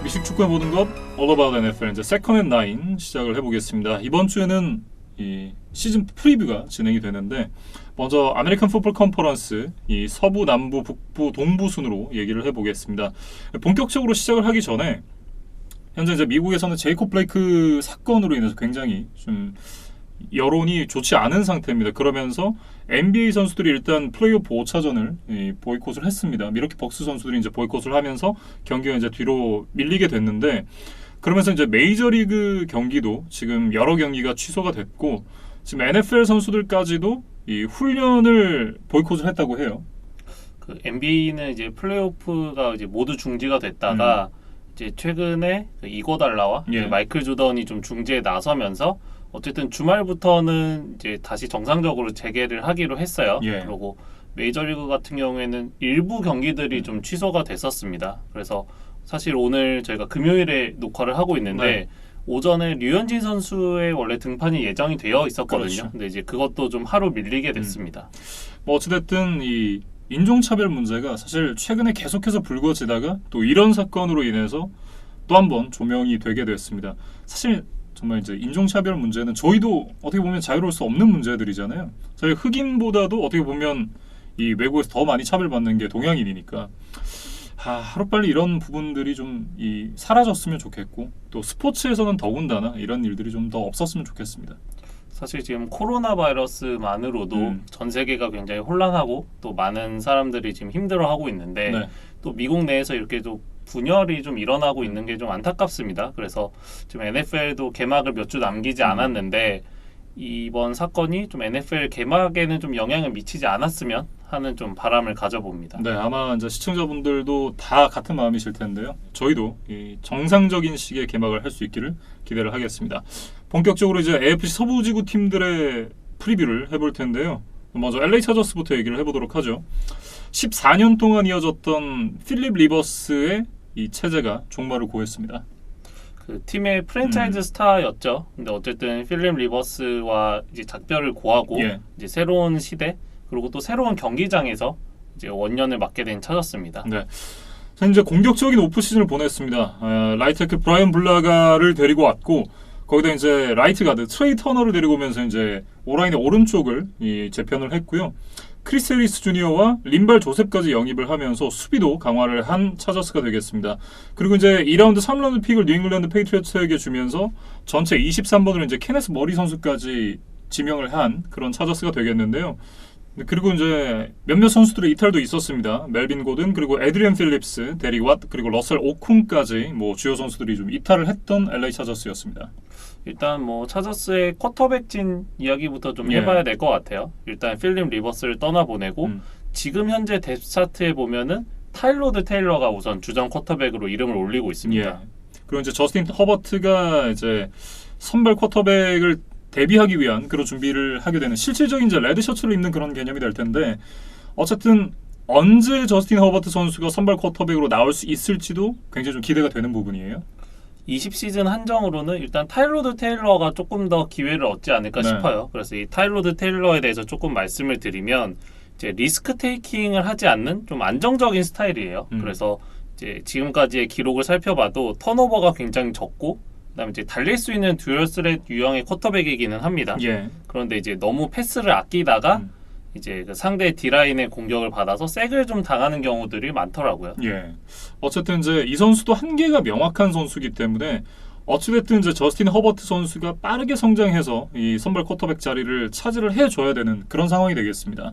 미식 축구의 모든 것 All About NFL 이제 세컨 앤 나인 시작을 해보겠습니다. 이번 주에는 이 시즌 프리뷰가 진행이 되는데 먼저 아메리칸 풋볼 컨퍼런스 이 서부, 남부, 북부, 동부 순으로 얘기를 해보겠습니다. 본격적으로 시작을 하기 전에 현재 이제 미국에서는 제이콥 블레이크 사건으로 인해서 굉장히 좀 여론이 좋지 않은 상태입니다. 그러면서 NBA 선수들이 일단 플레이오프 5차전을 보이콧을 했습니다. 미러키 벅스 선수들이 이제 보이콧을 하면서 경기가 이제 뒤로 밀리게 됐는데, 그러면서 이제 메이저리그 경기도 지금 여러 경기가 취소가 됐고, 지금 NFL 선수들까지도 이 훈련을 보이콧을 했다고 해요. 그 NBA는 이제 플레이오프가 이제 모두 중지가 됐다가 이제 최근에 그 이고달라와 마이클 조던이 좀 중지에 나서면서 어쨌든 주말부터는 이제 다시 정상적으로 재개를 하기로 했어요. 그리고 메이저리그 같은 경우에는 일부 경기들이 좀 취소가 됐었습니다. 그래서 사실 오늘 저희가 금요일에 녹화를 하고 있는데 오전에 류현진 선수의 원래 등판이 예정이 되어 있었거든요. 그렇죠. 근데 이제 그것도 좀 하루 밀리게 됐습니다. 뭐 어찌됐든 이 인종차별 문제가 사실 최근에 계속해서 불거지다가 또 이런 사건으로 인해서 또 한 번 조명이 되게 됐습니다. 사실 정말 이제 인종차별 문제는 저희도 어떻게 보면 자유로울 수 없는 문제들이잖아요. 저희 흑인보다도 어떻게 보면 이 외국에서 더 많이 차별받는 게 동양인이니까 하루빨리 이런 부분들이 좀 사라졌으면 좋겠고, 또 스포츠에서는 더군다나 이런 일들이 좀 더 없었으면 좋겠습니다. 사실 지금 코로나 바이러스만으로도 전 세계가 굉장히 혼란하고 또 많은 사람들이 지금 힘들어하고 있는데 또 미국 내에서 이렇게 좀 분열이 좀 일어나고 있는 게 좀 안타깝습니다. 그래서 지금 NFL도 개막을 몇 주 남기지 않았는데 이번 사건이 좀 NFL 개막에는 좀 영향을 미치지 않았으면 하는 좀 바람을 가져봅니다. 네, 아마 이제 시청자분들도 다 같은 마음이실 텐데요. 저희도 이 정상적인 시기에 개막을 할 수 있기를 기대를 하겠습니다. 본격적으로 이제 AFC 서부지구 팀들의 프리뷰를 해볼 텐데요. 먼저 LA 차저스부터 얘기를 해보도록 하죠. 14년 동안 이어졌던 필립 리버스의 이 체제가 종말을 고했습니다. 그 팀의 프랜차이즈 스타였죠. 근데 어쨌든 필립 리버스와 이제 작별을 고하고 이제 새로운 시대 그리고 또 새로운 경기장에서 이제 원년을 맡게 된 차저스입니다. 네. 자, 이제 공격적인 오프 시즌을 보냈습니다. 라이트 태클 브라이언 블라가를 데리고 왔고, 거기다 이제 라이트 가드 트레이 터너를 데리고 오면서 이제 오라인의 오른쪽을 재편을 했고요. 크리스 해리스 주니어와 린발 조셉까지 영입을 하면서 수비도 강화를 한 차저스가 되겠습니다. 그리고 이제 2라운드 3라운드 픽을 뉴잉글랜드 페이트리어츠에게 주면서 전체 23번으로 이제 케네스 머리 선수까지 지명을 한 그런 차저스가 되겠는데요. 그리고 이제 몇몇 선수들의 이탈도 있었습니다. 멜빈 고든, 그리고 에드리언 필립스, 데릭 왓, 그리고 러셀 오쿤까지 뭐 주요 선수들이 좀 이탈을 했던 LA 차저스였습니다. 일단 뭐 차저스의 쿼터백진 이야기부터 좀 해봐야 될 것 같아요. 일단 필립 리버스를 떠나보내고 지금 현재 뎁스차트에 보면은 타일러드 테일러가 우선 주전 쿼터백으로 이름을 올리고 있습니다. 그리고 이제 저스틴 허버트가 이제 선발 쿼터백을 데뷔하기 위한 그런 준비를 하게 되는 실질적인 이제 레드 셔츠를 입는 그런 개념이 될 텐데, 어쨌든 언제 저스틴 허버트 선수가 선발 쿼터백으로 나올 수 있을지도 굉장히 좀 기대가 되는 부분이에요. 20시즌 한정으로는 일단 타일러드 테일러가 조금 더 기회를 얻지 않을까 싶어요. 그래서 이 타일러드 테일러에 대해서 조금 말씀을 드리면 이제 리스크 테이킹을 하지 않는 좀 안정적인 스타일이에요. 그래서 이제 지금까지의 기록을 살펴봐도 턴오버가 굉장히 적고, 그다음에 이제 달릴 수 있는 듀얼 스렛 유형의 쿼터백이기는 합니다. 그런데 이제 너무 패스를 아끼다가 이제 그 상대 D라인의 공격을 받아서 색을 좀 당하는 경우들이 많더라고요. 어쨌든 이제 이 선수도 한계가 명확한 선수이기 때문에 어찌됐든 이제 저스틴 허버트 선수가 빠르게 성장해서 이 선발 쿼터백 자리를 차지를 해줘야 되는 그런 상황이 되겠습니다.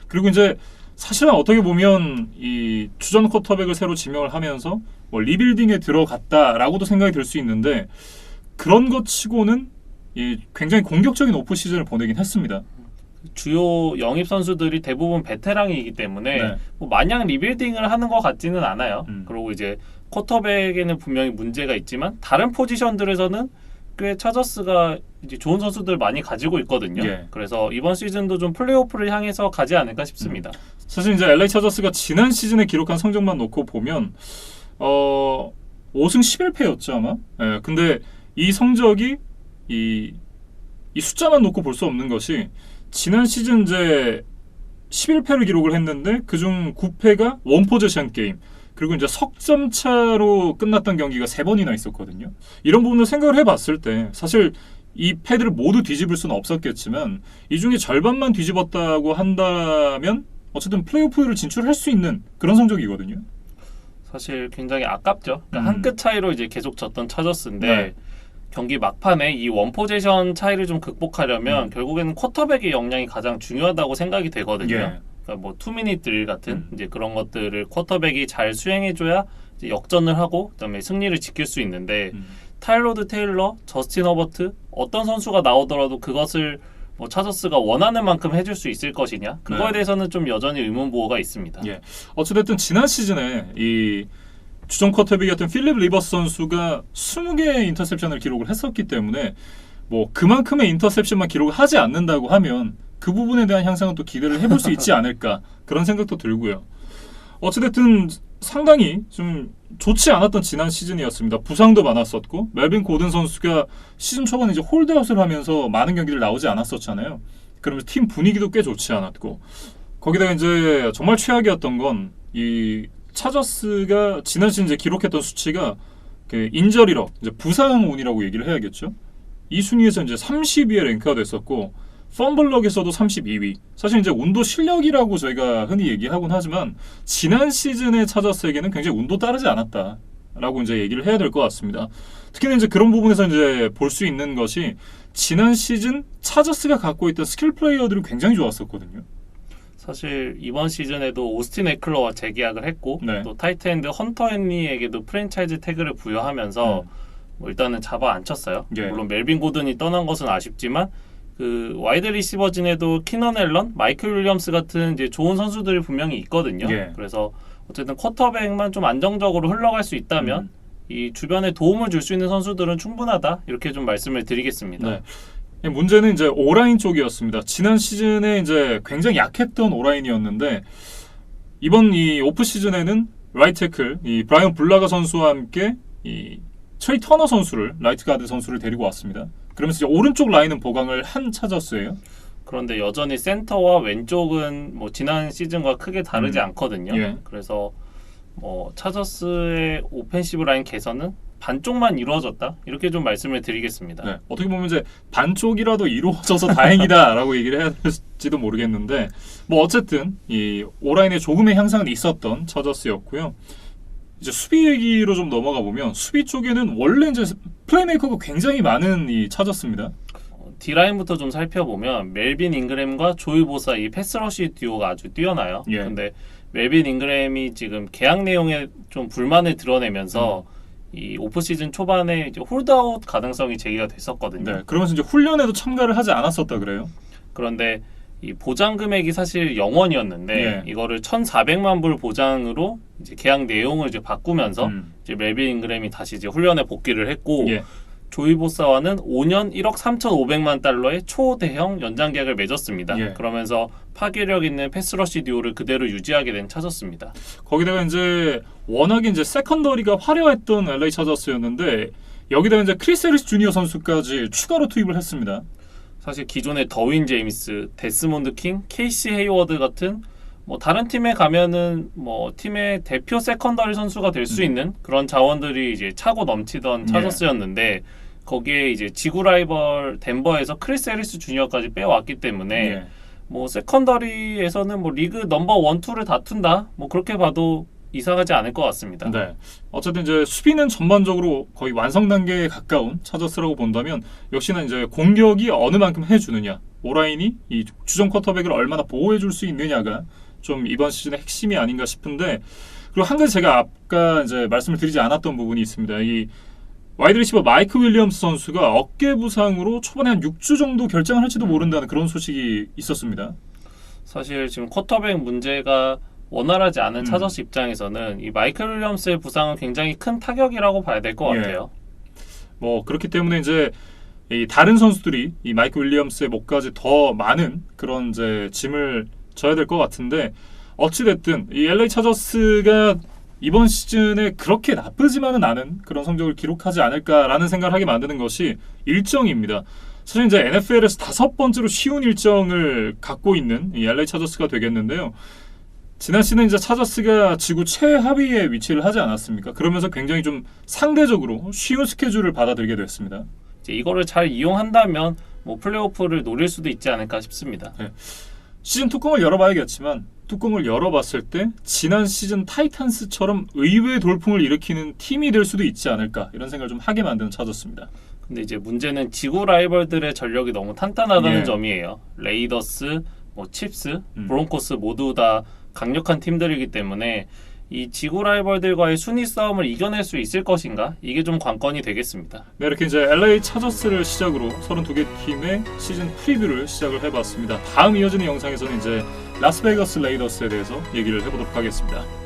그리고 이제 사실은 어떻게 보면 이 주전 쿼터백을 새로 지명을 하면서 뭐 리빌딩에 들어갔다라고도 생각이 들 수 있는데, 그런 것 치고는 굉장히 공격적인 오프 시즌을 보내긴 했습니다. 주요 영입 선수들이 대부분 베테랑이기 때문에 뭐 마냥 리빌딩을 하는 것 같지는 않아요. 그리고 이제 쿼터백에는 분명히 문제가 있지만 다른 포지션들에서는 꽤 차저스가 이제 좋은 선수들 많이 가지고 있거든요. 그래서 이번 시즌도 좀 플레이오프를 향해서 가지 않을까 싶습니다. 사실 이제 LA 차저스가 지난 시즌에 기록한 성적만 놓고 보면 5승 11패였죠 아마. 근데 이 성적이 이 숫자만 놓고 볼 수 없는 것이, 지난 시즌 이제 11패를 기록을 했는데 그중 9패가 원 포지션 게임, 그리고 이제 석점 차로 끝났던 경기가 3번이나 있었거든요. 이런 부분을 생각을 해봤을 때 사실 이 패드를 모두 뒤집을 수는 없었겠지만 이 중에 절반만 뒤집었다고 한다면 어쨌든 플레이오프를 진출할 수 있는 그런 성적이거든요. 사실 굉장히 아깝죠. 그러니까 한 끗 차이로 이제 계속 졌던 차저스인데 네. 경기 막판에 이 원포지션 차이를 좀 극복하려면 결국에는 쿼터백의 역량이 가장 중요하다고 생각이 되거든요. 예. 그러니까 뭐 투미닛 드릴 같은 이제 그런 것들을 쿼터백이 잘 수행해줘야 이제 역전을 하고 그다음에 승리를 지킬 수 있는데 타일러드 테일러, 저스틴 허버트 어떤 선수가 나오더라도 그것을 뭐 차저스가 원하는 만큼 해줄 수 있을 것이냐 그거에 네. 대해서는 좀 여전히 의문부호가 있습니다. 예. 어찌됐든 지난 시즌에 이 주전 쿼터백이었던 필립 리버스 선수가 20개의 인터셉션을 기록을 했었기 때문에 뭐 그만큼의 인터셉션만 기록을 하지 않는다고 하면 그 부분에 대한 향상은 또 기대를 해볼 수 있지 않을까 그런 생각도 들고요. 어찌됐든 상당히 좀 좋지 않았던 지난 시즌이었습니다. 부상도 많았었고 멜빈 고든 선수가 시즌 초반에 이제 홀드아웃을 하면서 많은 경기를 나오지 않았었잖아요. 그러면서 팀 분위기도 꽤 좋지 않았고 거기다가 이제 정말 최악이었던 건 이 차저스가 지난 시즌 이제 기록했던 수치가 그 인저리러 이제 부상 운이라고 얘기를 해야겠죠. 이 순위에서 이제 30위에 랭크가 됐었고 펌블럭에서도 32위. 사실 이제 운도 실력이라고 저희가 흔히 얘기하곤 하지만 지난 시즌에 차저스에게는 굉장히 운도 따르지 않았다라고 이제 얘기를 해야 될 것 같습니다. 특히나 이제 그런 부분에서 이제 볼 수 있는 것이 지난 시즌 차저스가 갖고 있던 스킬 플레이어들이 굉장히 좋았었거든요. 사실 이번 시즌에도 오스틴 에클러와 재계약을 했고 네. 또 타이트엔드 헌터 헨리에게도 프랜차이즈 태그를 부여하면서 뭐 일단은 잡아 앉혔어요. 예. 물론 멜빈 고든이 떠난 것은 아쉽지만 그 와이드 리시버진에도 키넌 앨런, 마이클 윌리엄스 같은 이제 좋은 선수들이 분명히 있거든요. 예. 그래서 어쨌든 쿼터백만 좀 안정적으로 흘러갈 수 있다면 이 주변에 도움을 줄 수 있는 선수들은 충분하다 이렇게 좀 말씀을 드리겠습니다. 네. 문제는 이제 오라인 쪽이었습니다. 지난 시즌에 이제 굉장히 약했던 오라인이었는데 이번 이 오프 시즌에는 라이트 태클 이 브라이언 블라가 선수와 함께 이 트레이 터너 선수를 라이트 가드 선수를 데리고 왔습니다. 그러면서 이제 오른쪽 라인은 보강을 한 차저스예요. 그런데 여전히 센터와 왼쪽은 뭐 지난 시즌과 크게 다르지 않거든요. 예. 그래서 뭐 차저스의 오펜시브 라인 개선은 반쪽만 이루어졌다 이렇게 좀 말씀을 드리겠습니다. 네, 어떻게 보면 이제 반쪽이라도 이루어져서 다행이다라고 얘기를 해야 될지도 모르겠는데 뭐 어쨌든 이 오라인에 조금의 향상은 있었던 차저스였고요. 이제 수비 얘기로 좀 넘어가 보면 수비 쪽에는 원래 이제 플레이메이커가 굉장히 많은 이 차저스입니다. D라인부터 좀 살펴보면 멜빈 잉그램과 조이 보사 이 패스러시 듀오가 아주 뛰어나요. 예. 근데 멜빈 잉그램이 지금 계약 내용에 좀 불만을 드러내면서 이 오프 시즌 초반에 이제 홀드아웃 가능성이 제기가 됐었거든요. 네, 그러면서 이제 훈련에도 참가를 하지 않았었다 그래요. 그런데 이 보장 금액이 사실 0원이었는데 예. 이거를 1,400만 불 보장으로 이제 계약 내용을 이제 바꾸면서 이제 멜빈 잉그램이 다시 이제 훈련에 복귀를 했고 예. 조이 보사와는 5년 1억 3,500만 달러의 초대형 연장 계약을 맺었습니다. 예. 그러면서 파괴력 있는 패스러시 듀오를 그대로 유지하게 된 차저스입니다. 거기다가 이제 워낙에 이제 세컨더리가 화려했던 LA 차저스였는데 여기다가 이제 크리스 해리스 주니어 선수까지 추가로 투입을 했습니다. 사실 기존의 더윈 제임스, 데스몬드 킹, 케이시 헤이워드 같은 뭐 다른 팀에 가면은 뭐 팀의 대표 세컨더리 선수가 될 수 있는 그런 자원들이 이제 차고 넘치던 차저스였는데 거기에 이제 지구 라이벌 덴버에서 크리스 해리스 주니어까지 빼왔기 때문에 뭐 세컨더리에서는 뭐 리그 넘버 1, 2를 다툰다 뭐 그렇게 봐도 이상하지 않을 것 같습니다. 네. 어쨌든 이제 수비는 전반적으로 거의 완성 단계에 가까운 차저스라고 본다면 역시나 이제 공격이 어느 만큼 해주느냐 오라인이 이 주전 쿼터백을 얼마나 보호해줄 수 있느냐가 좀 이번 시즌의 핵심이 아닌가 싶은데 그리고 한 가지 제가 아까 이제 말씀을 드리지 않았던 부분이 있습니다. 이 와이드 리시버 마이크 윌리엄스 선수가 어깨 부상으로 초반에 한 6주 정도 결장을 할지도 모른다는 그런 소식이 있었습니다. 사실 지금 쿼터백 문제가 원활하지 않은 차저스 입장에서는 이 마이클 윌리엄스의 부상은 굉장히 큰 타격이라고 봐야 될 것 같아요. 뭐 그렇기 때문에 이제 이 다른 선수들이 이 마이크 윌리엄스의 몫까지 더 많은 그런 이제 짐을 져야 될 것 같은데 어찌 됐든 이 LA 차저스가 이번 시즌에 그렇게 나쁘지만은 않은 그런 성적을 기록하지 않을까라는 생각을 하게 만드는 것이 일정입니다. 사실 이제 NFL에서 5번째로 쉬운 일정을 갖고 있는 이 LA 차저스가 되겠는데요. 지난 시즌 이제 차저스가 지구 최하위에 위치를 하지 않았습니까? 그러면서 굉장히 좀 상대적으로 쉬운 스케줄을 받아들이게 됐습니다. 이제 이거를 잘 이용한다면 뭐 플레이오프를 노릴 수도 있지 않을까 싶습니다. 시즌 뚜껑을 열어봐야겠지만 뚜껑을 열어봤을 때 지난 시즌 타이탄스처럼 의외의 돌풍을 일으키는 팀이 될 수도 있지 않을까 이런 생각을 좀 하게 만드는 차저스입니다. 근데 이제 문제는 지구 라이벌들의 전력이 너무 탄탄하다는 예. 점이에요. 레이더스, 뭐 칩스, 브론코스 모두 다 강력한 팀들이기 때문에 이 지구 라이벌들과의 순위 싸움을 이겨낼 수 있을 것인가? 이게 좀 관건이 되겠습니다. 네, 이렇게 이제 LA 차저스를 시작으로 32개 팀의 시즌 프리뷰를 시작을 해봤습니다. 다음 이어지는 영상에서는 이제 라스베가스 레이더스에 대해서 얘기를 해보도록 하겠습니다.